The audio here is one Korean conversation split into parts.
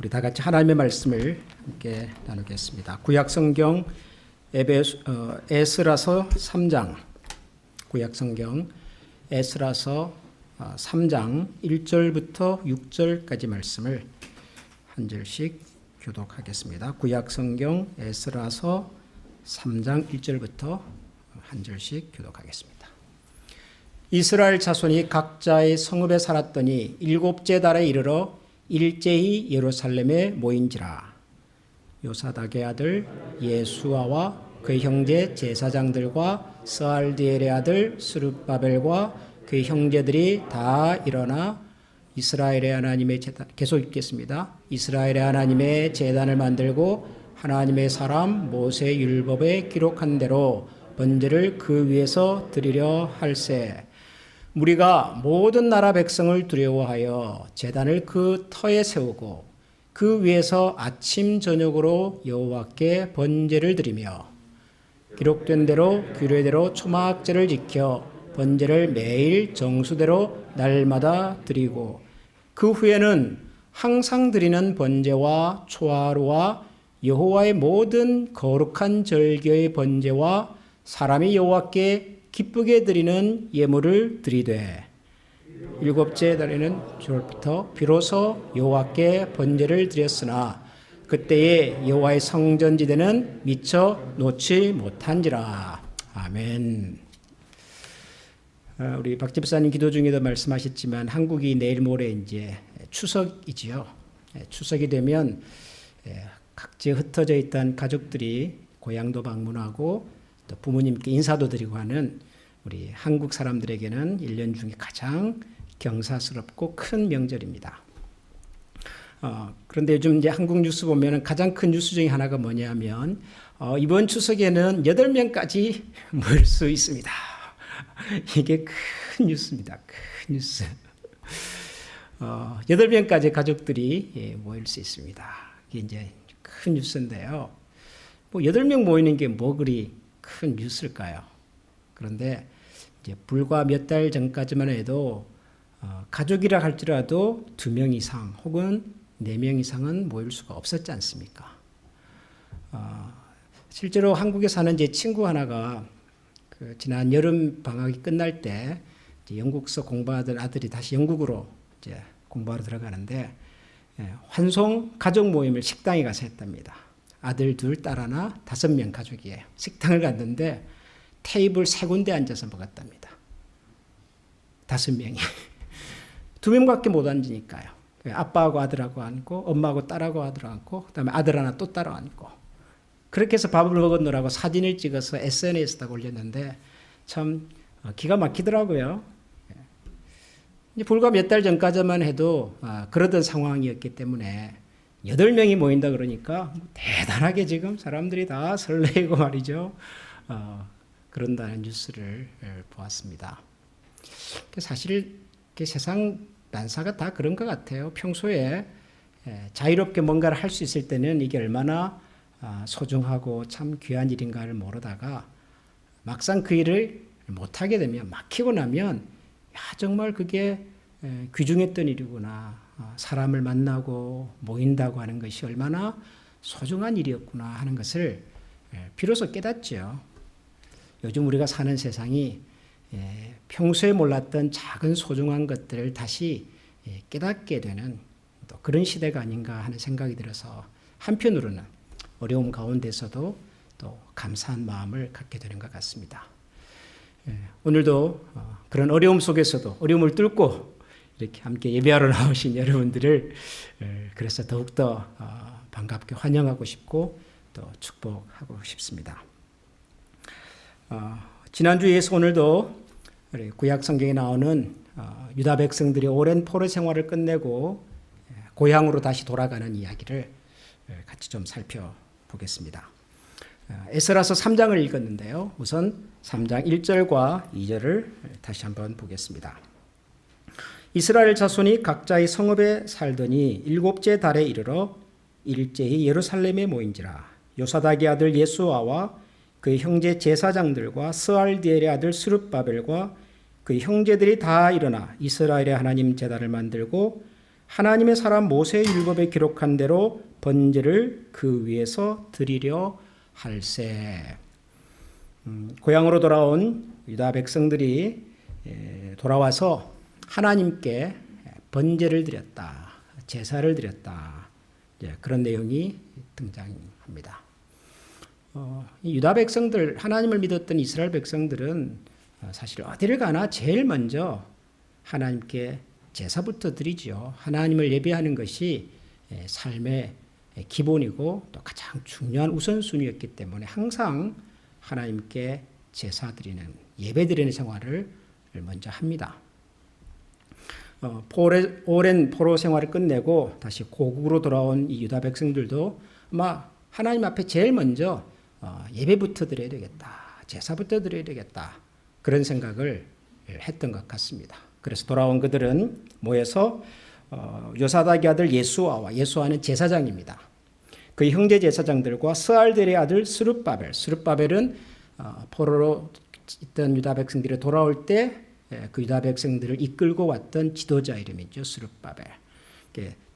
우리 다 같이 하나님의 말씀을 함께 나누겠습니다. 구약성경 에스라서 3장, 구약성경 에스라서 3장 1절부터 6절까지 말씀을 한 절씩 교독하겠습니다. 구약성경 에스라서 3장 1절부터 한 절씩 교독하겠습니다. 이스라엘 자손이 각자의 성읍에 살았더니 일곱째 달에 이르러 일제히 예루살렘에 모인지라. 요사닥의 아들 예수아와 그 형제 제사장들과 스알디엘의 아들 스룹바벨과 그 형제들이 다 일어나 이스라엘의 하나님의 제단, 계속 읽겠습니다. 이스라엘의 하나님의 제단을 만들고 하나님의 사람 모세 율법에 기록한 대로 번제를 그 위에서 드리려 할세. 무리가 모든 나라 백성을 두려워하여 제단을 그 터에 세우고 그 위에서 아침 저녁으로 여호와께 번제를 드리며 기록된 대로 규례대로 초막제를 지켜 번제를 매일 정수대로 날마다 드리고 그 후에는 항상 드리는 번제와 초하루와 여호와의 모든 거룩한 절기의 번제와 사람이 여호와께 기쁘게 드리는 예물을 드리되 일곱째 달에는 주일부터 비로소 여호와께 번제를 드렸으나 그때에 여호와의 성전지대는 미처 놓지 못한지라. 아멘. 우리 박 집사님 기도 중에도 말씀하셨지만 한국이 내일 모레 이제 추석이지요. 추석이 되면 각지에 흩어져 있던 가족들이 고향도 방문하고 또 부모님께 인사도 드리고 하는 우리 한국 사람들에게는 1년 중에 가장 경사스럽고 큰 명절입니다. 그런데 요즘 이제 한국 뉴스 보면 가장 큰 뉴스 중에 하나가 뭐냐면 이번 추석에는 8명까지 모일 수 있습니다. 이게 큰 뉴스입니다. 큰 뉴스. 8명까지 가족들이 모일 수 있습니다. 이게 이제 큰 뉴스인데요. 뭐 8명 모이는 게 뭐 그리 큰 뉴스일까요? 그런데 이제 불과 몇 달 전까지만 해도 가족이라 할지라도 2명 이상 혹은 4명 이상은 모일 수가 없었지 않습니까? 실제로 한국에 사는 제 친구 하나가 지난 여름 방학이 끝날 때 이제 영국서 공부하던 아들이 다시 영국으로 이제 공부하러 들어가는데 환송 가족 모임을 식당에 가서 했답니다. 아들 2, 딸 1, 5명 가족이에요. 식당을 갔는데 테이블 3군데 앉아서 먹었답니다. 5명이. 2명밖에 못 앉으니까요. 아빠하고 아들하고 앉고 엄마하고 딸하고 아들하고 앉고 그다음에 아들 하나 또 따로 앉고 그렇게 해서 밥을 먹었노라고 사진을 찍어서 SNS에다 올렸는데 참 기가 막히더라고요. 이제 불과 몇 달 전까지만 해도 그러던 상황이었기 때문에 8명이 모인다 그러니까 대단하게 지금 사람들이 다 설레고 말이죠. 그런다는 뉴스를 보았습니다. 사실 세상 난사가 다 그런 것 같아요. 평소에 자유롭게 뭔가를 할 수 있을 때는 이게 얼마나 소중하고 참 귀한 일인가를 모르다가 막상 그 일을 못하게 되면 막히고 나면 정말 그게 귀중했던 일이구나. 사람을 만나고 모인다고 하는 것이 얼마나 소중한 일이었구나 하는 것을 비로소 깨닫죠. 요즘 우리가 사는 세상이 평소에 몰랐던 작은 소중한 것들을 다시 깨닫게 되는 또 그런 시대가 아닌가 하는 생각이 들어서 한편으로는 어려움 가운데서도 또 감사한 마음을 갖게 되는 것 같습니다. 오늘도 그런 어려움 속에서도 어려움을 뚫고 이렇게 함께 예배하러 나오신 여러분들을 그래서 더욱더 반갑게 환영하고 싶고 또 축복하고 싶습니다. 지난주 이어서 오늘도 구약 성경에 나오는 유다 백성들이 오랜 포로 생활을 끝내고 고향으로 다시 돌아가는 이야기를 같이 좀 살펴보겠습니다. 에스라서 3장을 읽었는데요. 우선 3장 1절과 2절을 다시 한번 보겠습니다. 이스라엘 자손이 각자의 성읍에 살더니 일곱째 달에 이르러 일제히 예루살렘에 모인지라. 요사닥의 아들 예수아와 그 형제 제사장들과 스알디엘의 아들 스룹바벨과 그 형제들이 다 일어나 이스라엘의 하나님 제단을 만들고 하나님의 사람 모세의 율법에 기록한 대로 번제를 그 위에서 드리려 할세. 고향으로 돌아온 유다 백성들이 돌아와서 하나님께 번제를 드렸다, 제사를 드렸다. 그런 내용이 등장합니다. 이 유다 백성들, 하나님을 믿었던 이스라엘 백성들은 사실 어디를 가나 제일 먼저 하나님께 제사부터 드리죠. 하나님을 예배하는 것이 삶의 기본이고 또 가장 중요한 우선순위였기 때문에 항상 하나님께 제사 드리는, 예배 드리는 생활을 먼저 합니다. 오랜 포로 생활을 끝내고 다시 고국으로 돌아온 이 유다 백성들도 아마 하나님 앞에 제일 먼저 예배부터 드려야 되겠다, 제사부터 드려야 되겠다, 그런 생각을 했던 것 같습니다. 그래서 돌아온 그들은 모여서 요사닥의 아들 예수아와, 예수아는 제사장입니다. 그의 형제 제사장들과 스알델의 아들 스룹바벨은 포로로 있던 유다 백성들이 돌아올 때 그 유다 백성들을 이끌고 왔던 지도자 이름이죠. 스룹바벨.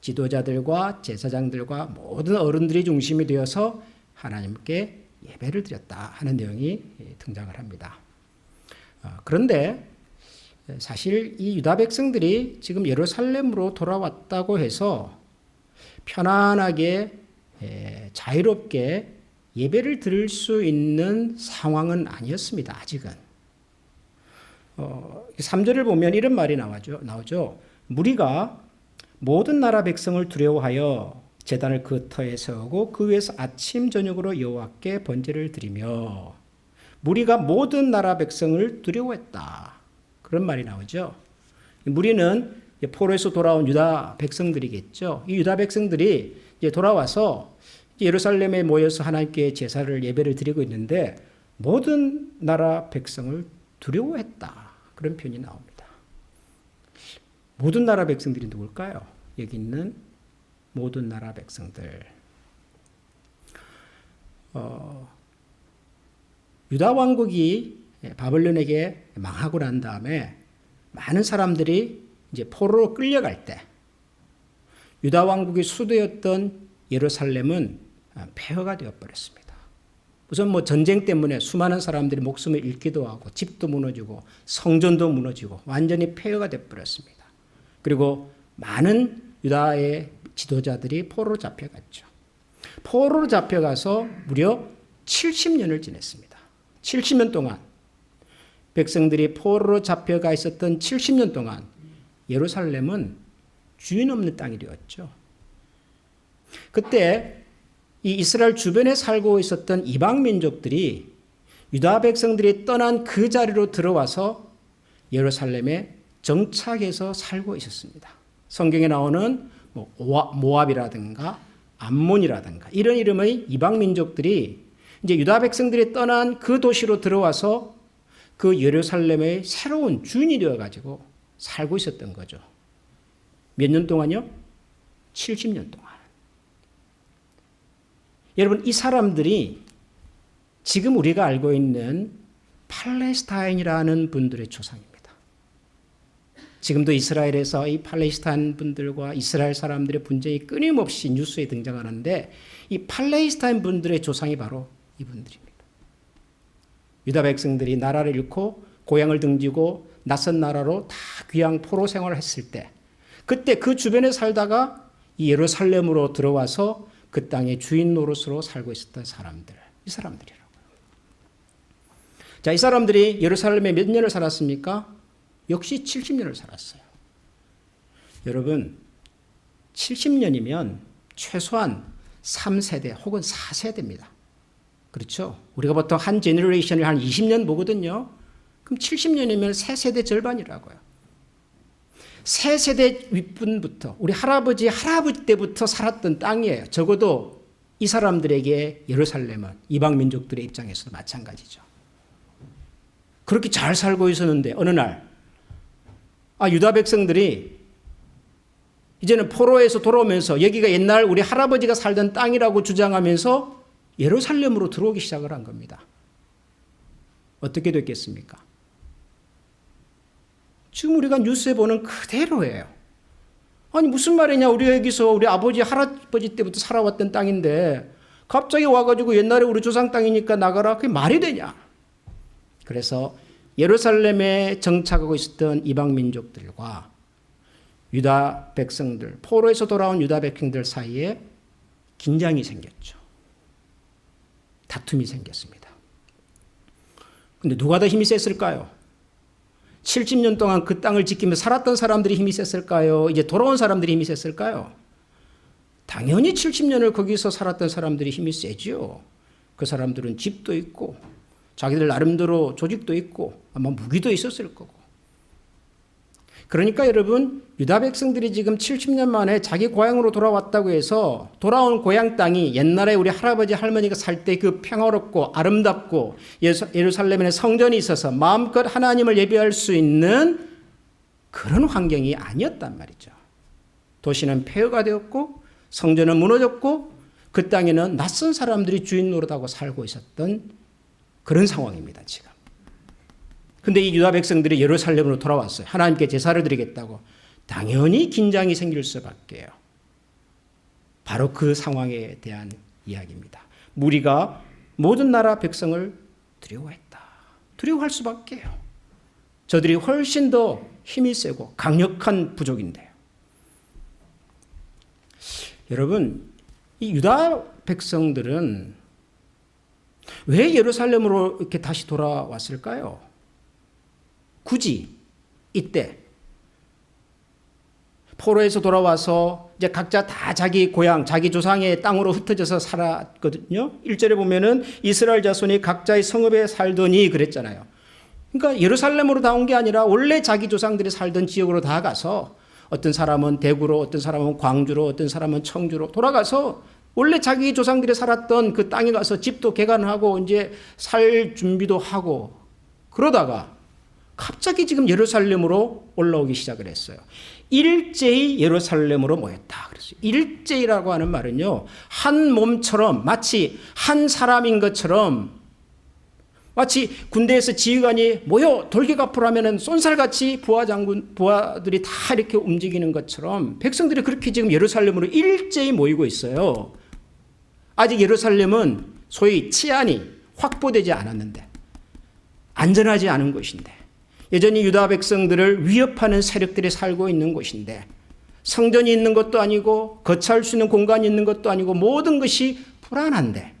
지도자들과 제사장들과 모든 어른들이 중심이 되어서 하나님께 예배를 드렸다 하는 내용이 등장을 합니다. 그런데 사실 이 유다 백성들이 지금 예루살렘으로 돌아왔다고 해서 편안하게 자유롭게 예배를 드릴 수 있는 상황은 아니었습니다. 아직은. 3절을 보면 이런 말이 나오죠. 무리가 모든 나라 백성을 두려워하여 제단을 그 터에 세우고 그 위에서 아침 저녁으로 여호와께 번제를 드리며, 무리가 모든 나라 백성을 두려워했다, 그런 말이 나오죠. 무리는 포로에서 돌아온 유다 백성들이겠죠. 이 유다 백성들이 이제 돌아와서 예루살렘에 모여서 하나님께 제사를, 예배를 드리고 있는데 모든 나라 백성을 두려워했다, 그런 표현이 나옵니다. 모든 나라 백성들이 누굴까요? 여기 있는 모든 나라 백성들. 유다 왕국이 바벨론에게 망하고 난 다음에 많은 사람들이 이제 포로로 끌려갈 때 유다 왕국의 수도였던 예루살렘은 폐허가 되어버렸습니다. 우선 전쟁 때문에 수많은 사람들이 목숨을 잃기도 하고 집도 무너지고 성전도 무너지고 완전히 폐허가 되어버렸습니다. 그리고 많은 유다의 지도자들이 포로로 잡혀갔죠. 포로로 잡혀가서 무려 70년을 지냈습니다. 70년 동안 백성들이 포로로 잡혀가 있었던 70년 동안 예루살렘은 주인 없는 땅이 되었죠. 그때 이 이스라엘 주변에 살고 있었던 이방 민족들이 유다 백성들이 떠난 그 자리로 들어와서 예루살렘에 정착해서 살고 있었습니다. 성경에 나오는 모압이라든가 암몬이라든가 이런 이름의 이방 민족들이 이제 유다 백성들이 떠난 그 도시로 들어와서 그 예루살렘의 새로운 주인이 되어가지고 살고 있었던 거죠. 몇 년 동안요? 70년 동안. 여러분, 이 사람들이 지금 우리가 알고 있는 팔레스타인이라는 분들의 조상입니다. 지금도 이스라엘에서 이 팔레스타인 분들과 이스라엘 사람들의 분쟁이 끊임없이 뉴스에 등장하는데 이 팔레스타인 분들의 조상이 바로 이분들입니다. 유다 백성들이 나라를 잃고 고향을 등지고 낯선 나라로 다 귀양 포로 생활을 했을 때 그때 그 주변에 살다가 이 예루살렘으로 들어와서 그 땅의 주인 노릇으로 살고 있었던 사람들, 이 사람들이라고요. 자, 이 사람들이 예루살렘에 몇 년을 살았습니까? 역시 70년을 살았어요. 여러분, 70년이면 최소한 3세대 혹은 4세대입니다. 그렇죠? 우리가 보통 한 제너레이션을 한 20년 보거든요. 그럼 70년이면 3세대 절반이라고요. 3세대 윗분부터 우리 할아버지 때부터 살았던 땅이에요. 적어도 이 사람들에게 예루살렘은 이방 민족들의 입장에서도 마찬가지죠. 그렇게 잘 살고 있었는데 어느 날 유다 백성들이 이제는 포로에서 돌아오면서 여기가 옛날 우리 할아버지가 살던 땅이라고 주장하면서 예루살렘으로 들어오기 시작을 한 겁니다. 어떻게 됐겠습니까? 지금 우리가 뉴스에 보는 그대로예요. 아니 무슨 말이냐, 우리 여기서 우리 아버지 할아버지 때부터 살아왔던 땅인데 갑자기 와가지고 옛날에 우리 조상 땅이니까 나가라, 그게 말이 되냐. 그래서 예루살렘에 정착하고 있었던 이방 민족들과 유다 백성들, 포로에서 돌아온 유다 백성들 사이에 긴장이 생겼죠. 다툼이 생겼습니다. 근데 누가 더 힘이 셌을까요? 70년 동안 그 땅을 지키며 살았던 사람들이 힘이 셌을까요? 이제 돌아온 사람들이 힘이 셌을까요? 당연히 70년을 거기서 살았던 사람들이 힘이 세지요. 그 사람들은 집도 있고 자기들 나름대로 조직도 있고 아마 무기도 있었을 거고. 그러니까 여러분, 유다 백성들이 지금 70년 만에 자기 고향으로 돌아왔다고 해서 돌아온 고향 땅이 옛날에 우리 할아버지 할머니가 살 때 그 평화롭고 아름답고 예루살렘에 성전이 있어서 마음껏 하나님을 예배할 수 있는 그런 환경이 아니었단 말이죠. 도시는 폐허가 되었고 성전은 무너졌고 그 땅에는 낯선 사람들이 주인 노릇하고 살고 있었던 그런 상황입니다, 지금. 근데 이 유다 백성들이 예루살렘으로 돌아왔어요. 하나님께 제사를 드리겠다고. 당연히 긴장이 생길 수밖에요. 바로 그 상황에 대한 이야기입니다. 무리가 모든 나라 백성을 두려워했다. 두려워할 수밖에요. 저들이 훨씬 더 힘이 세고 강력한 부족인데요. 여러분, 이 유다 백성들은 왜 예루살렘으로 이렇게 다시 돌아왔을까요? 굳이 이때 포로에서 돌아와서 이제 각자 다 자기 고향, 자기 조상의 땅으로 흩어져서 살았거든요. 1절에 보면은 이스라엘 자손이 각자의 성읍에 살더니 그랬잖아요. 그러니까 예루살렘으로 다 온 게 아니라 원래 자기 조상들이 살던 지역으로 다 가서 어떤 사람은 대구로, 어떤 사람은 광주로, 어떤 사람은 청주로 돌아가서 원래 자기 조상들이 살았던 그 땅에 가서 집도 개간하고 이제 살 준비도 하고 그러다가 갑자기 지금 예루살렘으로 올라오기 시작을 했어요. 일제히 예루살렘으로 모였다. 그래서 일제히라고 하는 말은요, 한 몸처럼 마치 한 사람인 것처럼 마치 군대에서 지휘관이 모여 돌격앞으로 하면은 쏜살같이 부하들이 다 이렇게 움직이는 것처럼 백성들이 그렇게 지금 예루살렘으로 일제히 모이고 있어요. 아직 예루살렘은 소위 치안이 확보되지 않았는데, 안전하지 않은 곳인데, 여전히 유다 백성들을 위협하는 세력들이 살고 있는 곳인데, 성전이 있는 것도 아니고 거처할 수 있는 공간이 있는 것도 아니고 모든 것이 불안한데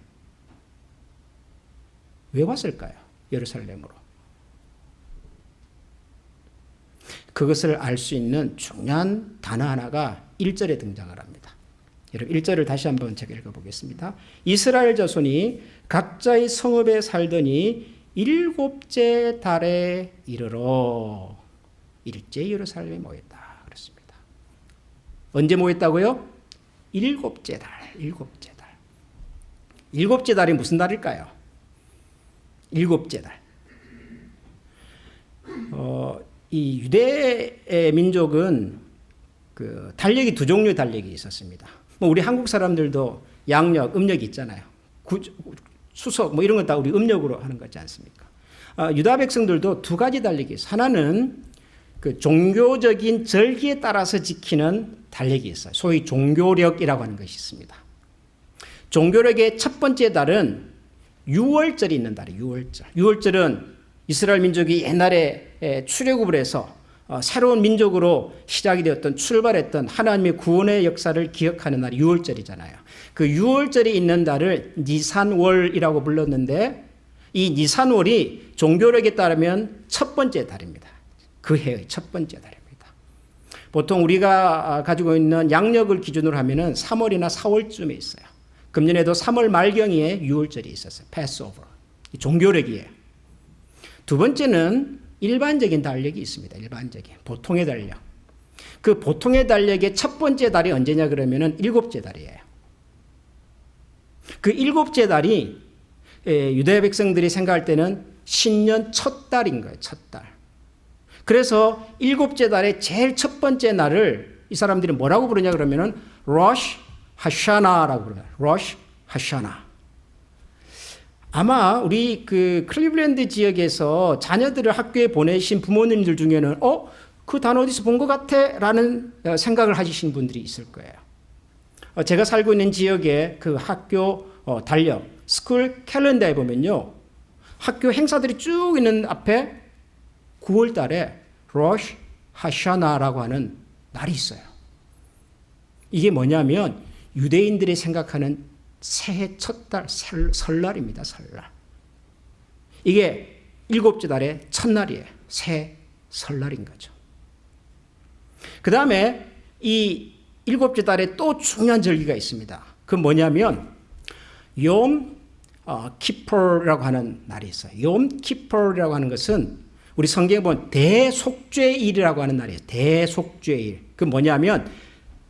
왜 왔을까요? 예루살렘으로. 그것을 알 수 있는 중요한 단어 하나가 1절에 등장을 합니다. 여러분 1절을 다시 한번 제가 읽어보겠습니다. 이스라엘 자손이 각자의 성읍에 살더니 7째 달에 이르러 일제 예루살렘에 모였다. 그렇습니다. 언제 모였다고요? 7째 달. 7째 달. 7째 달이 무슨 달일까요? 7째 달. 이 유대 민족은 그 달력이 두 종류의 달력이 있었습니다. 뭐 우리 한국 사람들도 양력, 음력이 있잖아요. 수석 뭐 이런 건 다 우리 음력으로 하는 거지 않습니까? 유다 백성들도 두 가지 달력이 있어요. 하나는 그 종교적인 절기에 따라서 지키는 달력이 있어요. 소위 종교력이라고 하는 것이 있습니다. 종교력의 첫 번째 달은 6월절이 있는 달이에요. 6월절. 6월절은 이스라엘 민족이 옛날에 출애굽을 해서 새로운 민족으로 시작이 되었던 출발했던 하나님의 구원의 역사를 기억하는 날이 6월절이잖아요. 그 6월절이 있는 달을 니산월이라고 불렀는데 이 니산월이 종교력에 따르면 첫 번째 달입니다. 그 해의 첫 번째 달입니다. 보통 우리가 가지고 있는 양력을 기준으로 하면은 3월이나 4월쯤에 있어요. 금년에도 3월 말경에 6월절이 있었어요. 패스오버. 종교력이에요. 두 번째는 일반적인 달력이 있습니다. 일반적인 보통의 달력. 그 보통의 달력의 첫 번째 달이 언제냐 그러면은 7째 달이에요. 그 7째 달이 유대 백성들이 생각할 때는 신년 첫 달인 거예요. 첫 달. 그래서 7째 달의 제일 첫 번째 날을 이 사람들이 뭐라고 부르냐 그러면은 로시 하샤나라고 부르요. 로시 하샤나. 아마 우리 그 클리블랜드 지역에서 자녀들을 학교에 보내신 부모님들 중에는 그 단어 어디서 본 것 같아? 라는 생각을 하시는 분들이 있을 거예요. 제가 살고 있는 지역의 그 학교 달력, 스쿨 캘린더에 보면요. 학교 행사들이 쭉 있는 앞에 9월 달에 로시 하샤나라고 하는 날이 있어요. 이게 뭐냐면 유대인들이 생각하는 새해 첫 달, 설날입니다. 설날. 이게 일곱째 달의 첫날이에요. 새 설날인 거죠. 그 다음에 이 일곱째 달에 또 중요한 절기가 있습니다. 그 뭐냐면 욤 키퍼라고 하는 날이 있어요. 욤 키퍼라고 하는 것은 우리 성경에 보면 대속죄일이라고 하는 날이에요. 대속죄일. 그 뭐냐면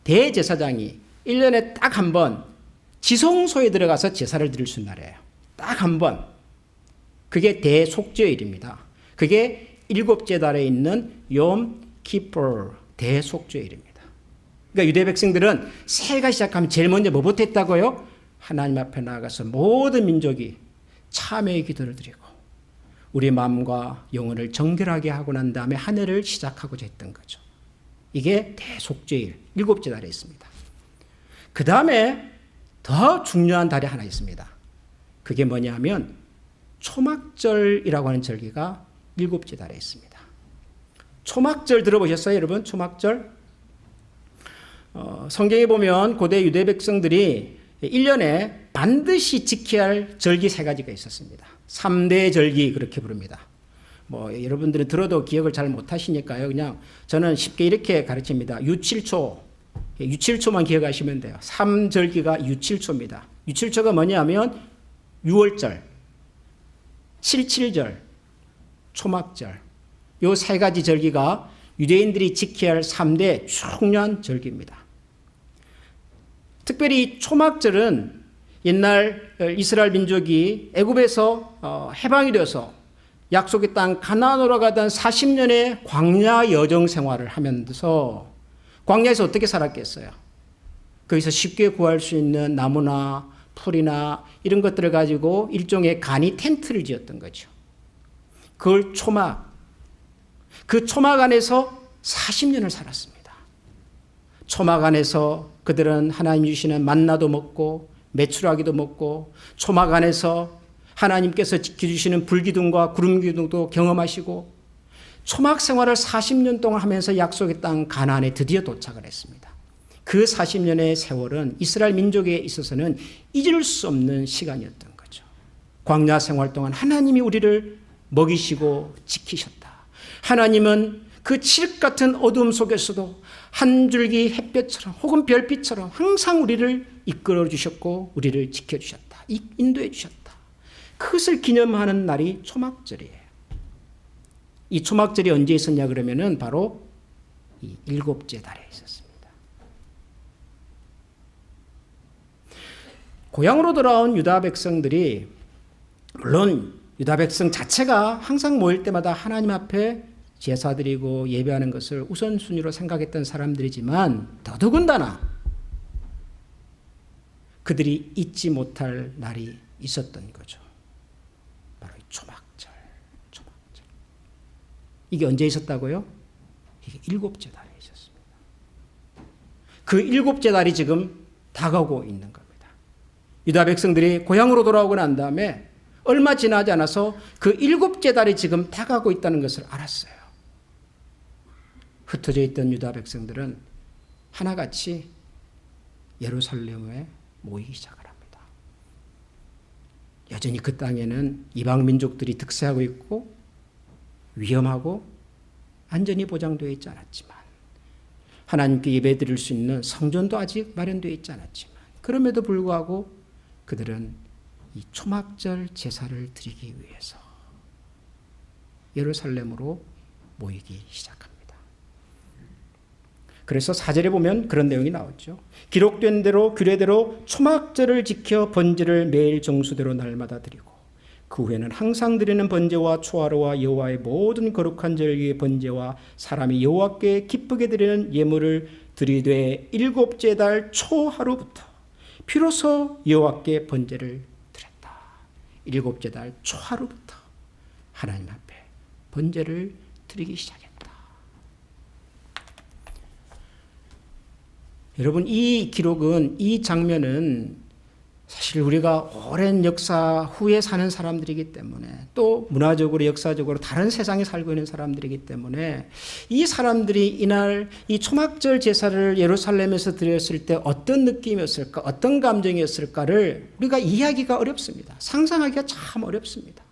대제사장이 1년에 딱 한 번 지성소에 들어가서 제사를 드릴 수 있는 날이에요. 딱 한 번. 그게 대속죄일입니다. 그게 일곱째 달에 있는 욤 키퍼 대속죄일입니다. 그러니까 유대 백성들은 새해가 시작하면 제일 먼저 뭐부터 했다고요? 하나님 앞에 나아가서 모든 민족이 참회의 기도를 드리고 우리 마음과 영혼을 정결하게 하고 난 다음에 한 해를 시작하고자 했던 거죠. 이게 대속죄일, 일곱째 달에 있습니다. 그 다음에 더 중요한 달이 하나 있습니다. 그게 뭐냐면 초막절이라고 하는 절기가 일곱째 달에 있습니다. 초막절 들어보셨어요, 여러분? 초막절? 성경에 보면 고대 유대 백성들이 1년에 반드시 지켜야 할 절기 3가지가 있었습니다. 3대 절기 그렇게 부릅니다. 여러분들은 들어도 기억을 잘 못하시니까요. 그냥 저는 쉽게 이렇게 가르칩니다. 유칠초만 기억하시면 돼요. 3절기가 유칠초입니다. 유칠초가 뭐냐면 6월절, 7.7절, 초막절. 요 3가지 절기가 유대인들이 지켜야 할 3대 중요한 절기입니다. 특별히 초막절은 옛날 이스라엘 민족이 애굽에서 해방이 되어서 약속의 땅 가나안으로 가던 40년의 광야 여정 생활을 하면서 광야에서 어떻게 살았겠어요? 거기서 쉽게 구할 수 있는 나무나 풀이나 이런 것들을 가지고 일종의 간이 텐트를 지었던 거죠. 그걸 초막, 그 초막 안에서 40년을 살았습니다. 초막 안에서 그들은 하나님 주시는 만나도 먹고 메추라기도 먹고 초막 안에서 하나님께서 지켜주시는 불기둥과 구름기둥도 경험하시고 초막 생활을 40년 동안 하면서 약속의 땅 가나안에 드디어 도착을 했습니다. 그 40년의 세월은 이스라엘 민족에 있어서는 잊을 수 없는 시간이었던 거죠. 광야 생활 동안 하나님이 우리를 먹이시고 지키셨다. 하나님은 그 칠흑 같은 어두움 속에서도 한 줄기 햇볕처럼 혹은 별빛처럼 항상 우리를 이끌어 주셨고 우리를 지켜주셨다. 인도해 주셨다. 그것을 기념하는 날이 초막절이에요. 이 초막절이 언제 있었냐 그러면은 바로 이 일곱째 달에 있었습니다. 고향으로 돌아온 유다 백성들이 물론 유다 백성 자체가 항상 모일 때마다 하나님 앞에 제사드리고 예배하는 것을 우선순위로 생각했던 사람들이지만 더더군다나 그들이 잊지 못할 날이 있었던 거죠. 바로 초막절. 이게 언제 있었다고요? 이게 일곱째 달에 있었습니다. 그 일곱째 달이 지금 다가오고 있는 겁니다. 유다 백성들이 고향으로 돌아오고 난 다음에 얼마 지나지 않아서 그 일곱째 달이 지금 다가오고 있다는 것을 알았어요. 흩어져 있던 유다 백성들은 하나같이 예루살렘에 모이기 시작을 합니다. 여전히 그 땅에는 이방 민족들이 득세하고 있고 위험하고 안전이 보장되어 있지 않았지만 하나님께 예배드릴 수 있는 성전도 아직 마련되어 있지 않았지만 그럼에도 불구하고 그들은 이 초막절 제사를 드리기 위해서 예루살렘으로 모이기 시작합니다. 그래서 4절에 보면 그런 내용이 나오죠. 기록된 대로 규례대로 초막절을 지켜 번제를 매일 정수대로 날마다 드리고 그 후에는 항상 드리는 번제와 초하루와 여호와의 모든 거룩한 절기의 번제와 사람이 여호와께 기쁘게 드리는 예물을 드리되 일곱째 달 초하루부터 비로소 여호와께 번제를 드렸다. 일곱째 달 초하루부터 하나님 앞에 번제를 드리기 시작했다. 여러분, 이 기록은, 이 장면은 사실 우리가 오랜 역사 후에 사는 사람들이기 때문에, 또 문화적으로 역사적으로 다른 세상에 살고 있는 사람들이기 때문에, 이 사람들이 이날 이 초막절 제사를 예루살렘에서 드렸을 때 어떤 느낌이었을까, 어떤 감정이었을까를 우리가 이해하기가 어렵습니다. 상상하기가 참 어렵습니다.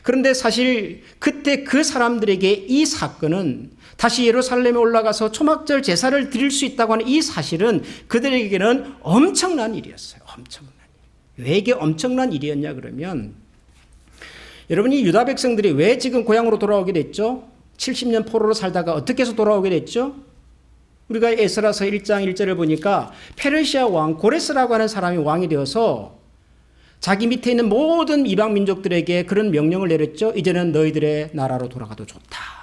그런데 사실 그때 그 사람들에게 이 사건은, 다시 예루살렘에 올라가서 초막절 제사를 드릴 수 있다고 하는 이 사실은 그들에게는 엄청난 일이었어요. 엄청난 일. 왜 이게 엄청난 일이었냐 그러면, 여러분이 유다 백성들이 왜 지금 고향으로 돌아오게 됐죠? 70년 포로로 살다가 어떻게 해서 돌아오게 됐죠? 우리가 에스라서 1장 1절을 보니까 페르시아 왕 고레스라고 하는 사람이 왕이 되어서 자기 밑에 있는 모든 이방 민족들에게 그런 명령을 내렸죠. 이제는 너희들의 나라로 돌아가도 좋다.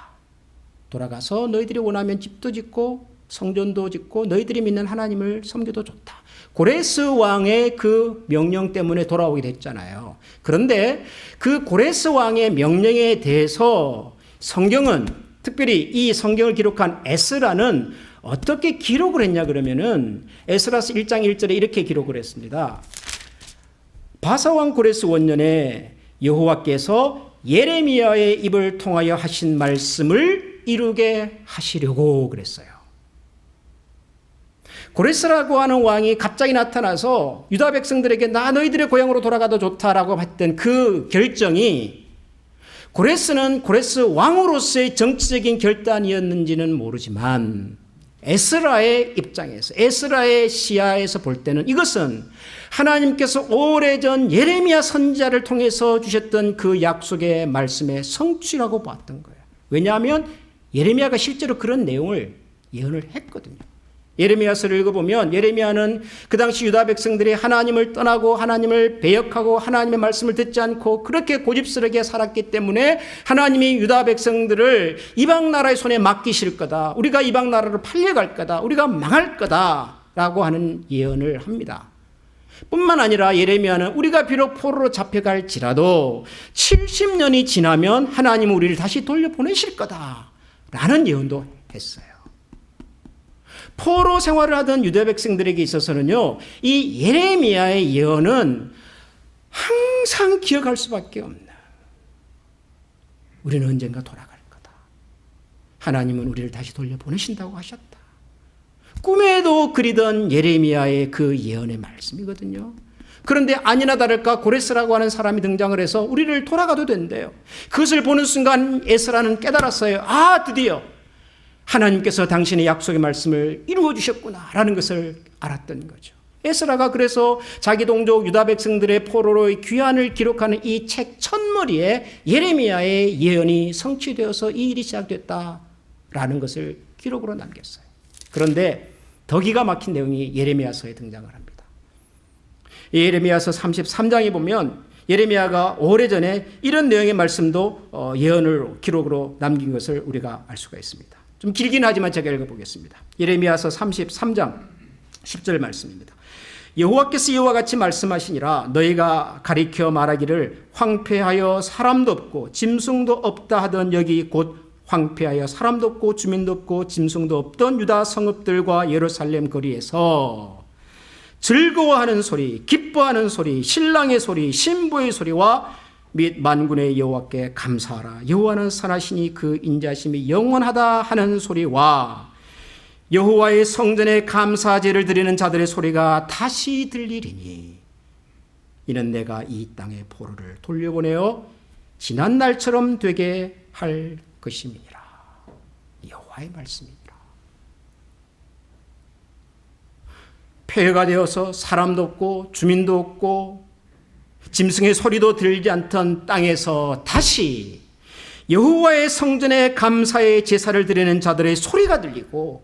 돌아가서 너희들이 원하면 집도 짓고 성전도 짓고 너희들이 믿는 하나님을 섬겨도 좋다. 고레스 왕의 그 명령 때문에 돌아오게 됐잖아요. 그런데 그 고레스 왕의 명령에 대해서 성경은, 특별히 이 성경을 기록한 에스라는 어떻게 기록을 했냐 그러면은, 에스라서 1장 1절에 이렇게 기록을 했습니다. 바사왕 고레스 원년에 여호와께서 예레미야의 입을 통하여 하신 말씀을 이루게 하시려고 그랬어요. 고레스라고 하는 왕이 갑자기 나타나서 유다 백성들에게 나 너희들의 고향으로 돌아가도 좋다라고 했던 그 결정이, 고레스는 고레스 왕으로서의 정치적인 결단이었는지는 모르지만 에스라의 입장에서, 에스라의 시야에서 볼 때는 이것은 하나님께서 오래전 예레미야 선지자를 통해서 주셨던 그 약속의 말씀의 성취라고 봤던 거예요. 왜냐하면 예레미야가 실제로 그런 내용을 예언을 했거든요. 예레미야서를 읽어보면 예레미야는 그 당시 유다 백성들이 하나님을 떠나고 하나님을 배역하고 하나님의 말씀을 듣지 않고 그렇게 고집스럽게 살았기 때문에 하나님이 유다 백성들을 이방 나라의 손에 맡기실 거다, 우리가 이방 나라로 팔려갈 거다, 우리가 망할 거다라고 하는 예언을 합니다. 뿐만 아니라 예레미야는 우리가 비록 포로로 잡혀갈지라도 70년이 지나면 하나님은 우리를 다시 돌려보내실 거다라는 예언도 했어요. 포로 생활을 하던 유다 백성들에게 있어서는요, 이 예레미야의 예언은 항상 기억할 수밖에 없는, 우리는 언젠가 돌아갈 거다, 하나님은 우리를 다시 돌려보내신다고 하셨다, 꿈에도 그리던 예레미야의 그 예언의 말씀이거든요. 그런데 아니나 다를까 고레스라고 하는 사람이 등장을 해서 우리를 돌아가도 된대요. 그것을 보는 순간 에스라는 깨달았어요. 아, 드디어 하나님께서 당신의 약속의 말씀을 이루어 주셨구나라는 것을 알았던 거죠. 에스라가 그래서 자기 동족 유다 백성들의 포로로의 귀환을 기록하는 이 책 첫머리에 예레미야의 예언이 성취되어서 이 일이 시작됐다라는 것을 기록으로 남겼어요. 그런데 더 기가 막힌 내용이 예레미야서에 등장을 합니다. 예레미야서 33장에 보면 예레미야가 오래전에 이런 내용의 말씀도 예언을 기록으로 남긴 것을 우리가 알 수가 있습니다. 좀 길긴 하지만 제가 읽어보겠습니다. 예레미야서 33장 10절 말씀입니다. 여호와께서 이와 같이 말씀하시니라. 너희가 가리켜 말하기를 황폐하여 사람도 없고 짐승도 없다 하던 여기 곧 황폐하여 사람도 없고 주민도 없고 짐승도 없던 유다 성읍들과 예루살렘 거리에서 즐거워하는 소리, 기뻐하는 소리, 신랑의 소리, 신부의 소리와 및 만군의 여호와께 감사하라. 여호와는 선하시니 그 인자심이 영원하다 하는 소리와 여호와의 성전에 감사제를 드리는 자들의 소리가 다시 들리리니 이는 내가 이 땅의 포로를 돌려보내어 지난 날처럼 되게 할 것임이니라. 여호와의 말씀이니라. 폐허가 되어서 사람도 없고 주민도 없고 짐승의 소리도 들리지 않던 땅에서 다시 여호와의 성전에 감사의 제사를 드리는 자들의 소리가 들리고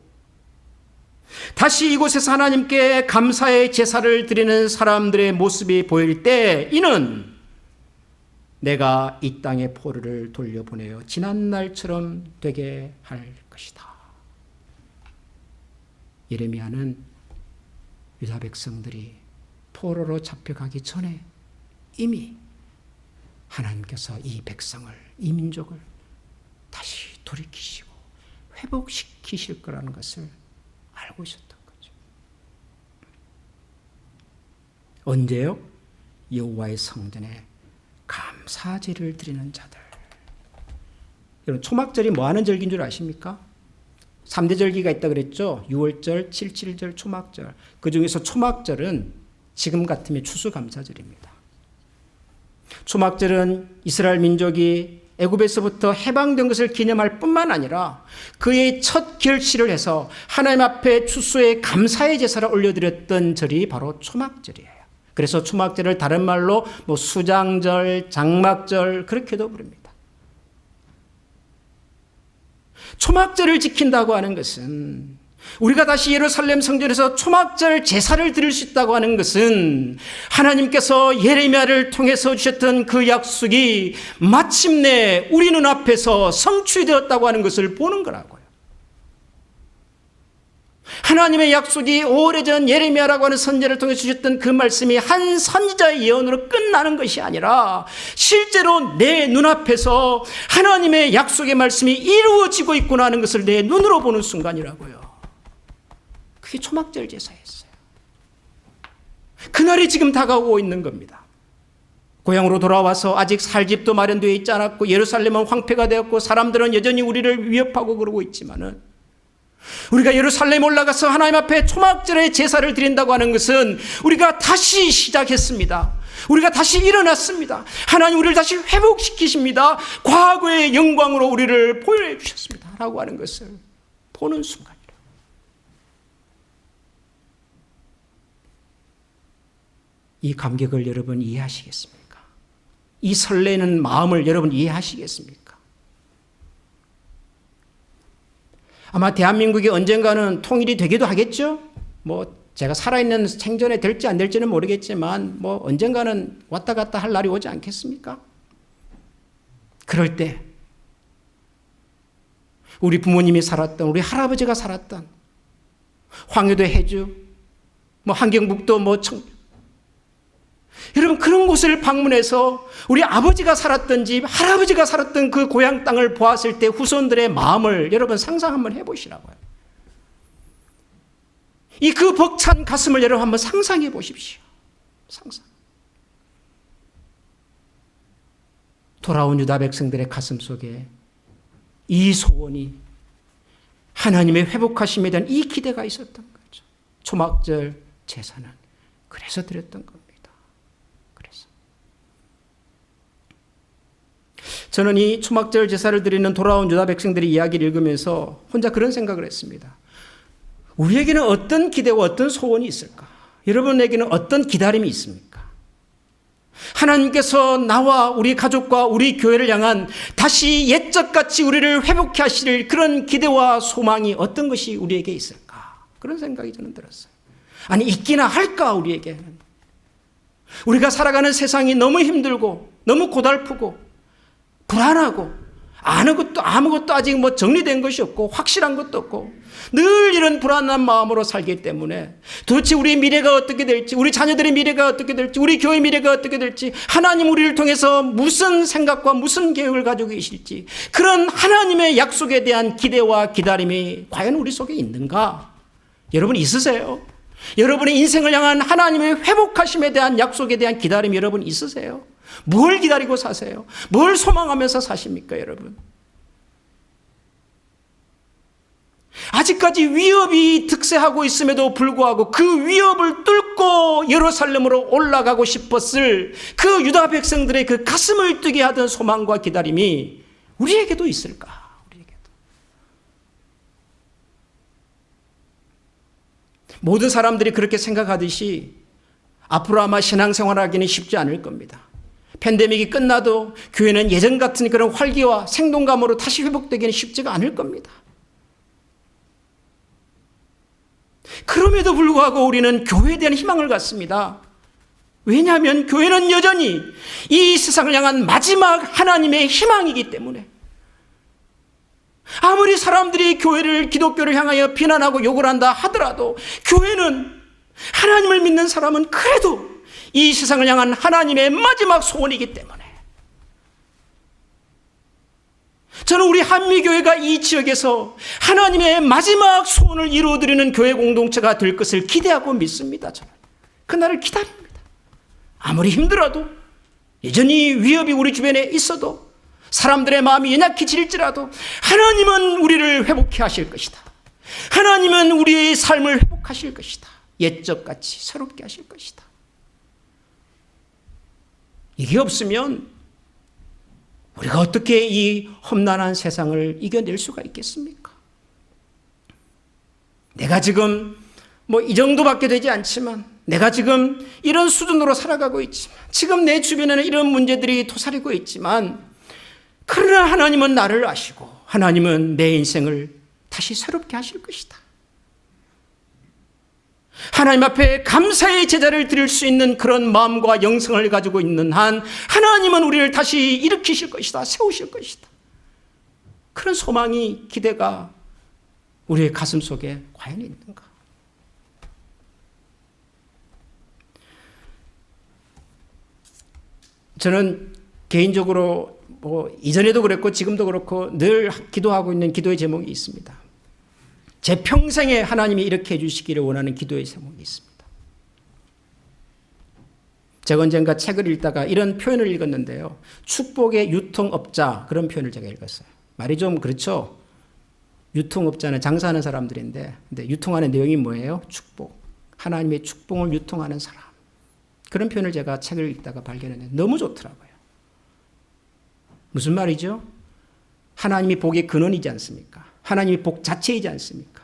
다시 이곳에서 하나님께 감사의 제사를 드리는 사람들의 모습이 보일 때 이는 내가 이 땅의 포로를 돌려보내어 지난 날처럼 되게 할 것이다. 예레미야는 유다 백성들이 포로로 잡혀가기 전에 이미 하나님께서 이 백성을, 이 민족을 다시 돌이키시고 회복시키실 거라는 것을 알고 있었던 거죠. 언제요? 여호와의 성전에 감사제를 드리는 자들. 여러분, 초막절이 뭐 하는 절기인 줄 아십니까? 3대 절기가 있다 그랬죠. 6월절, 7.7절, 초막절. 그 중에서 초막절은 지금 같으면 추수감사절입니다. 초막절은 이스라엘 민족이 애굽에서부터 해방된 것을 기념할 뿐만 아니라 그의 첫 결실을 해서 하나님 앞에 추수의 감사의 제사를 올려드렸던 절이 바로 초막절이에요. 그래서 초막절을 다른 말로 수장절, 장막절 그렇게도 부릅니다. 초막절을 지킨다고 하는 것은, 우리가 다시 예루살렘 성전에서 초막절 제사를 드릴 수 있다고 하는 것은 하나님께서 예레미야를 통해서 주셨던 그 약속이 마침내 우리 눈앞에서 성취되었다고 하는 것을 보는 거라고요. 하나님의 약속이 오래전 예레미야라고 하는 선지자를 통해 주셨던 그 말씀이 한 선지자의 예언으로 끝나는 것이 아니라 실제로 내 눈앞에서 하나님의 약속의 말씀이 이루어지고 있구나 하는 것을 내 눈으로 보는 순간이라고요. 그게 초막절 제사였어요. 그날이 지금 다가오고 있는 겁니다. 고향으로 돌아와서 아직 살 집도 마련되어 있지 않았고 예루살렘은 황폐가 되었고 사람들은 여전히 우리를 위협하고 그러고 있지만은, 우리가 예루살렘 올라가서 하나님 앞에 초막절의 제사를 드린다고 하는 것은 우리가 다시 시작했습니다. 우리가 다시 일어났습니다. 하나님 우리를 다시 회복시키십니다. 과거의 영광으로 우리를 보여주셨습니다 라고 하는 것을 보는 순간이에요. 이 감격을 여러분 이해하시겠습니까? 이 설레는 마음을 여러분 이해하시겠습니까? 아마 대한민국이 언젠가는 통일이 되기도 하겠죠? 제가 살아있는 생전에 될지 안 될지는 모르겠지만 언젠가는 왔다 갔다 할 날이 오지 않겠습니까? 그럴 때 우리 부모님이 살았던, 우리 할아버지가 살았던 황유도 해주, 함경북도 여러분, 그런 곳을 방문해서 우리 아버지가 살았던 집, 할아버지가 살았던 그 고향 땅을 보았을 때 후손들의 마음을 여러분 상상 한번 해보시라고요. 그 벅찬 가슴을 여러분 한번 상상해 보십시오. 상상. 돌아온 유다 백성들의 가슴 속에 이 소원이, 하나님의 회복하심에 대한 이 기대가 있었던 거죠. 초막절 제사는 그래서 드렸던 겁니다. 저는 이 초막절 제사를 드리는 돌아온 유다 백성들의 이야기를 읽으면서 혼자 그런 생각을 했습니다. 우리에게는 어떤 기대와 어떤 소원이 있을까? 여러분에게는 어떤 기다림이 있습니까? 하나님께서 나와 우리 가족과 우리 교회를 향한 다시 옛적같이 우리를 회복해 하실 그런 기대와 소망이 어떤 것이 우리에게 있을까? 그런 생각이 저는 들었어요. 아니, 있기나 할까 우리에게는. 우리가 살아가는 세상이 너무 힘들고 너무 고달프고 불안하고 아무것도 아직 정리된 것이 없고 확실한 것도 없고 늘 이런 불안한 마음으로 살기 때문에 도대체 우리의 미래가 어떻게 될지, 우리 자녀들의 미래가 어떻게 될지, 우리 교회 미래가 어떻게 될지, 하나님 우리를 통해서 무슨 생각과 무슨 계획을 가지고 계실지, 그런 하나님의 약속에 대한 기대와 기다림이 과연 우리 속에 있는가? 여러분 있으세요? 여러분의 인생을 향한 하나님의 회복하심에 대한 약속에 대한 기다림이 여러분 있으세요? 뭘 기다리고 사세요? 뭘 소망하면서 사십니까, 여러분? 아직까지 위협이 득세하고 있음에도 불구하고 그 위협을 뚫고 예루살렘으로 올라가고 싶었을 그 유다 백성들의 그 가슴을 뛰게 하던 소망과 기다림이 우리에게도 있을까? 우리에게도. 모든 사람들이 그렇게 생각하듯이 앞으로 아마 신앙생활하기는 쉽지 않을 겁니다. 팬데믹이 끝나도 교회는 예전 같은 그런 활기와 생동감으로 다시 회복되기는 쉽지가 않을 겁니다. 그럼에도 불구하고 우리는 교회에 대한 희망을 갖습니다. 왜냐하면 교회는 여전히 이 세상을 향한 마지막 하나님의 희망이기 때문에, 아무리 사람들이 교회를, 기독교를 향하여 비난하고 욕을 한다 하더라도 교회는, 하나님을 믿는 사람은 그래도 이 세상을 향한 하나님의 마지막 소원이기 때문에 저는 우리 한미교회가 이 지역에서 하나님의 마지막 소원을 이루어드리는 교회 공동체가 될 것을 기대하고 믿습니다. 저는 그날을 기다립니다. 아무리 힘들어도, 여전히 위협이 우리 주변에 있어도, 사람들의 마음이 연약해질지라도 하나님은 우리를 회복해 하실 것이다. 하나님은 우리의 삶을 회복하실 것이다. 옛적같이 새롭게 하실 것이다. 이게 없으면 우리가 어떻게 이 험난한 세상을 이겨낼 수가 있겠습니까? 내가 지금 이 정도밖에 되지 않지만, 내가 지금 이런 수준으로 살아가고 있지만, 지금 내 주변에는 이런 문제들이 도사리고 있지만, 그러나 하나님은 나를 아시고 하나님은 내 인생을 다시 새롭게 하실 것이다. 하나님 앞에 감사의 제자를 드릴 수 있는 그런 마음과 영성을 가지고 있는 한 하나님은 우리를 다시 일으키실 것이다. 세우실 것이다. 그런 소망이, 기대가 우리의 가슴 속에 과연 있는가? 저는 개인적으로 이전에도 그랬고 지금도 그렇고 늘 기도하고 있는 기도의 제목이 있습니다. 제 평생에 하나님이 이렇게 해주시기를 원하는 기도의 제목이 있습니다. 제가 언젠가 책을 읽다가 이런 표현을 읽었는데요. 축복의 유통업자, 그런 표현을 제가 읽었어요. 말이 좀 그렇죠? 유통업자는 장사하는 사람들인데, 근데 유통하는 내용이 뭐예요? 축복. 하나님의 축복을 유통하는 사람. 그런 표현을 제가 책을 읽다가 발견했는데 너무 좋더라고요. 무슨 말이죠? 하나님이 복의 근원이지 않습니까? 하나님이 복 자체이지 않습니까?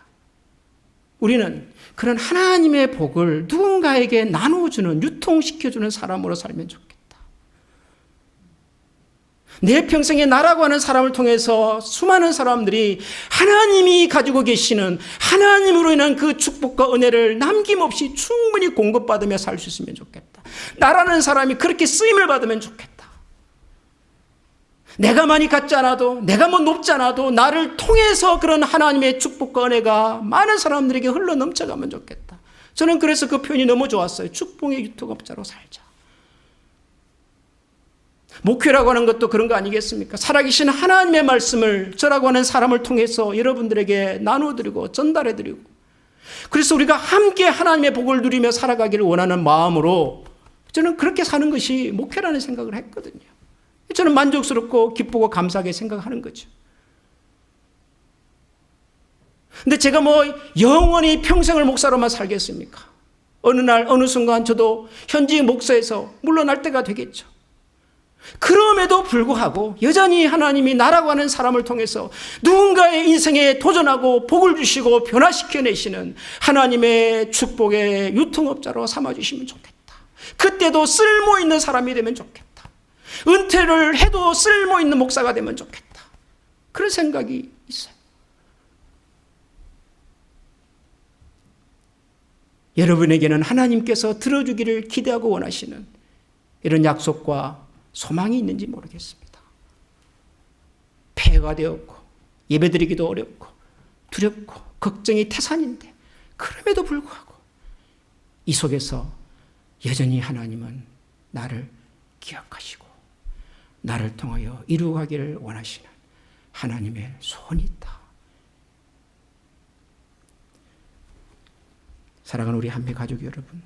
우리는 그런 하나님의 복을 누군가에게 나누어주는, 유통시켜주는 사람으로 살면 좋겠다. 내 평생에 나라고 하는 사람을 통해서 수많은 사람들이 하나님이 가지고 계시는 하나님으로 인한 그 축복과 은혜를 남김없이 충분히 공급받으며 살 수 있으면 좋겠다. 나라는 사람이 그렇게 쓰임을 받으면 좋겠다. 내가 많이 갖지 않아도, 내가 높지 않아도 나를 통해서 그런 하나님의 축복과 은혜가 많은 사람들에게 흘러 넘쳐가면 좋겠다. 저는 그래서 그 표현이 너무 좋았어요. 축복의 유통업자로 살자. 목회라고 하는 것도 그런 거 아니겠습니까? 살아계신 하나님의 말씀을 저라고 하는 사람을 통해서 여러분들에게 나눠드리고 전달해드리고, 그래서 우리가 함께 하나님의 복을 누리며 살아가기를 원하는 마음으로 저는 그렇게 사는 것이 목회라는 생각을 했거든요. 저는 만족스럽고 기쁘고 감사하게 생각하는 거죠. 근데 제가 영원히 평생을 목사로만 살겠습니까? 어느 날 어느 순간 저도 현직 목사에서 물러날 때가 되겠죠. 그럼에도 불구하고 여전히 하나님이 나라고 하는 사람을 통해서 누군가의 인생에 도전하고 복을 주시고 변화시켜내시는 하나님의 축복의 유통업자로 삼아주시면 좋겠다. 그때도 쓸모있는 사람이 되면 좋겠다. 은퇴를 해도 쓸모있는 목사가 되면 좋겠다. 그런 생각이 있어요. 여러분에게는 하나님께서 들어주기를 기대하고 원하시는 이런 약속과 소망이 있는지 모르겠습니다. 폐해가 되었고 예배드리기도 어렵고 두렵고 걱정이 태산인데, 그럼에도 불구하고 이 속에서 여전히 하나님은 나를 기억하시고 나를 통하여 이루어가기를 원하시는 하나님의 소원이 있다. 사랑하는 우리 한미 가족 여러분,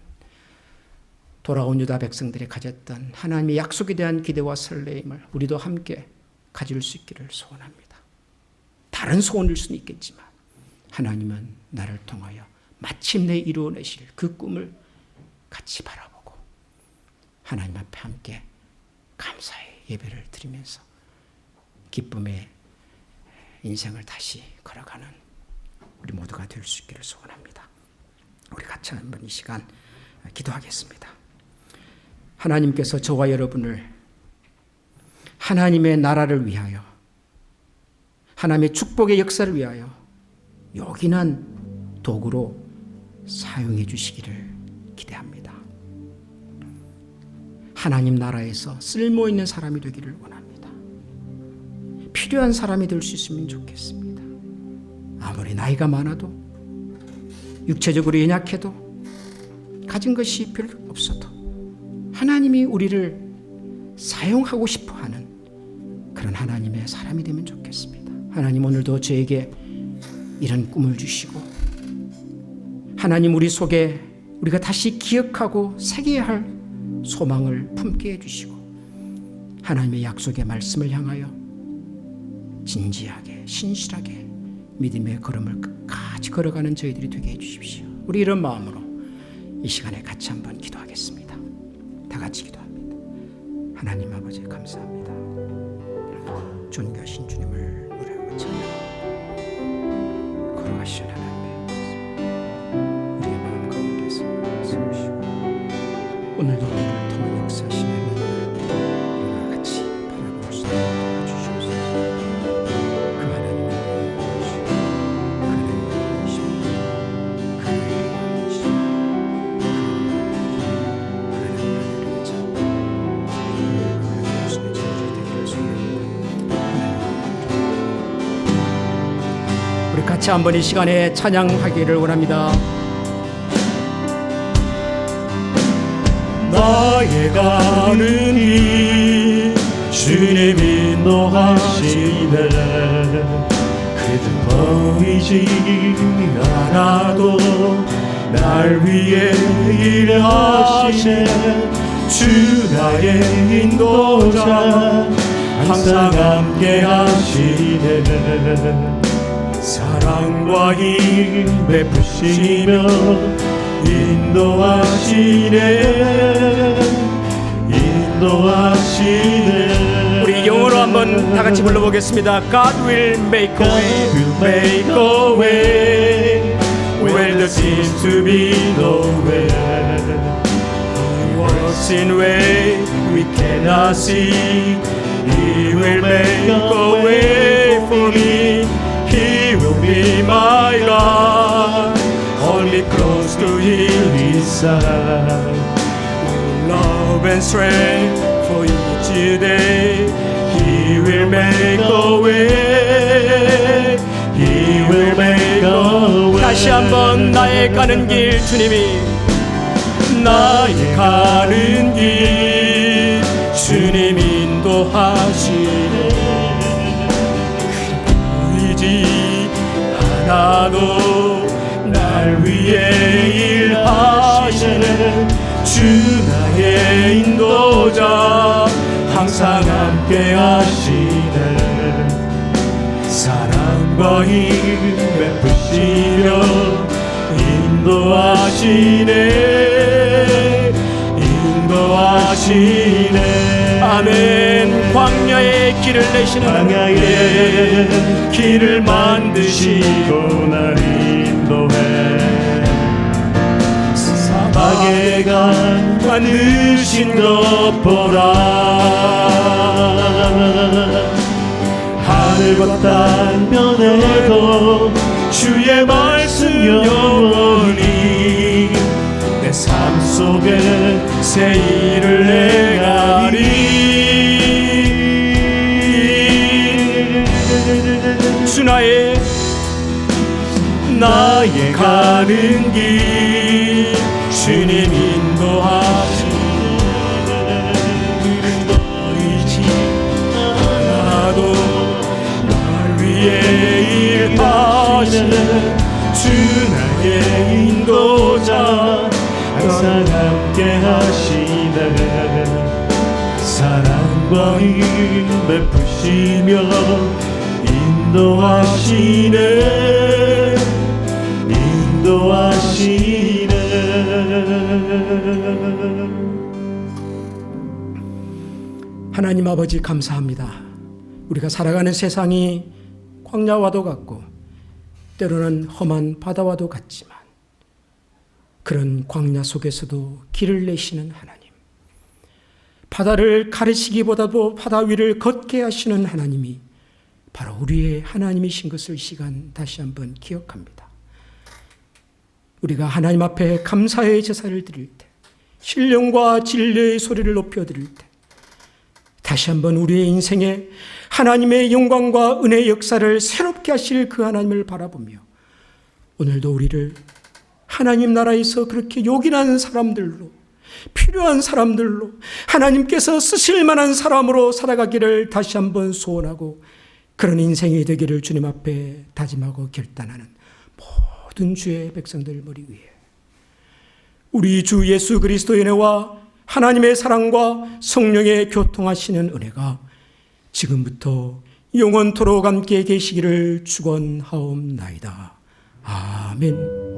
돌아온 유다 백성들이 가졌던 하나님의 약속에 대한 기대와 설레임을 우리도 함께 가질 수 있기를 소원합니다. 다른 소원일 수는 있겠지만 하나님은 나를 통하여 마침내 이루어내실 그 꿈을 같이 바라보고 하나님 앞에 함께 감사의 예배를 드리면서 기쁨의 인생을 다시 걸어가는 우리 모두가 될 수 있기를 소원합니다. 우리 같이 한번 이 시간 기도하겠습니다. 하나님께서 저와 여러분을 하나님의 나라를 위하여, 하나님의 축복의 역사를 위하여 요긴한 도구로 사용해 주시기를 기대합니다. 하나님 나라에서 쓸모있는 사람이 되기를 원합니다. 필요한 사람이 될 수 있으면 좋겠습니다. 아무리 나이가 많아도, 육체적으로 연약해도, 가진 것이 별로 없어도 하나님이 우리를 사용하고 싶어하는 그런 하나님의 사람이 되면 좋겠습니다. 하나님, 오늘도 저에게 이런 꿈을 주시고 하나님, 우리 속에 우리가 다시 기억하고 새겨야 할 소망을 품게 해주시고 하나님의 약속의 말씀을 향하여 진지하게 신실하게 믿음의 걸음을 끝까지 걸어가는 저희들이 되게 해주십시오. 우리 이런 마음으로 이 시간에 같이 한번 기도하겠습니다. 다 같이 기도합니다. 하나님 아버지, 감사합니다. 존귀하신 주님을 노래하고 찬양하고 걸어가시는 하나님의 우리의 마음 가운데서 세우시고 오늘도 우리를 통한 역사하시는 하나님을 우리가 같이 바라볼 수 있도록 도와주시옵소서. 그 하나님의 은혜이시고 그 하나님의 은혜이시고 그 하나님의 은혜이시고 그 하나님의 은혜를 찾고 그 하나님의 손에 저희들이 되기를 소원합니다. 우리 같이 한번 이 시간에 찬양하기를 원합니다. 나의 가는 길 주님 인도하시네. 그들 보이지 않아도 날 위해 일하시네. 주 나의 인도자 항상 함께 하시네. 사랑과 힘 베푸시며 인도하시네. 인도하시네. 우리 영어로 한번 다 같이 불러보겠습니다. God will make a way, make a way where there seems to be no way. He works in way we cannot see. He will make a way for me. He will be my God. Hold me close to His side. Love and strength for each day. He will make a way. He will make a way. 다시 한번 나의 가는 길 주님이 나의 가는 길 주님 인도하시네. 보이지 않아도 날 위해 일하시네. 주 나의 인도자 항상 함께 하시네. 사랑과 힘 베푸시며 인도하시네. 인도하시네. 아멘. 광야의 길을 내시는 광야의 길을 만드시고 날 인도해. 사막의 강 만드신 것 보라. 하늘과 땅 변해도 주의 말씀 영원히 내 삶 속에 새 일을 행하리. 주 나의 가는 길 주님 인도하시네. 보이지 않아도 날 위해 일하시네. 주 나의 인도자 항상 함께 하시네. 사랑과 힘 베푸시며 인도하시네. 인도하시네. 하나님 아버지, 감사합니다. 우리가 살아가는 세상이 광야와도 같고 때로는 험한 바다와도 같지만 그런 광야 속에서도 길을 내시는 하나님, 바다를 가르치기보다도 바다 위를 걷게 하시는 하나님이 바로 우리의 하나님이신 것을 이 시간 다시 한번 기억합니다. 우리가 하나님 앞에 감사의 제사를 드릴 때, 신령과 진리의 소리를 높여드릴 때 다시 한번 우리의 인생에 하나님의 영광과 은혜의 역사를 새롭게 하실 그 하나님을 바라보며 오늘도 우리를 하나님 나라에서 그렇게 요긴한 사람들로, 필요한 사람들로 하나님께서 쓰실 만한 사람으로 살아가기를 다시 한번 소원하고 그런 인생이 되기를 주님 앞에 다짐하고 결단하는 모든 주의 백성들 머리 위에 우리 주 예수 그리스도의 은혜와 하나님의 사랑과 성령의 교통하시는 은혜가 지금부터 영원토록 함께 계시기를 축원하옵나이다. 아멘.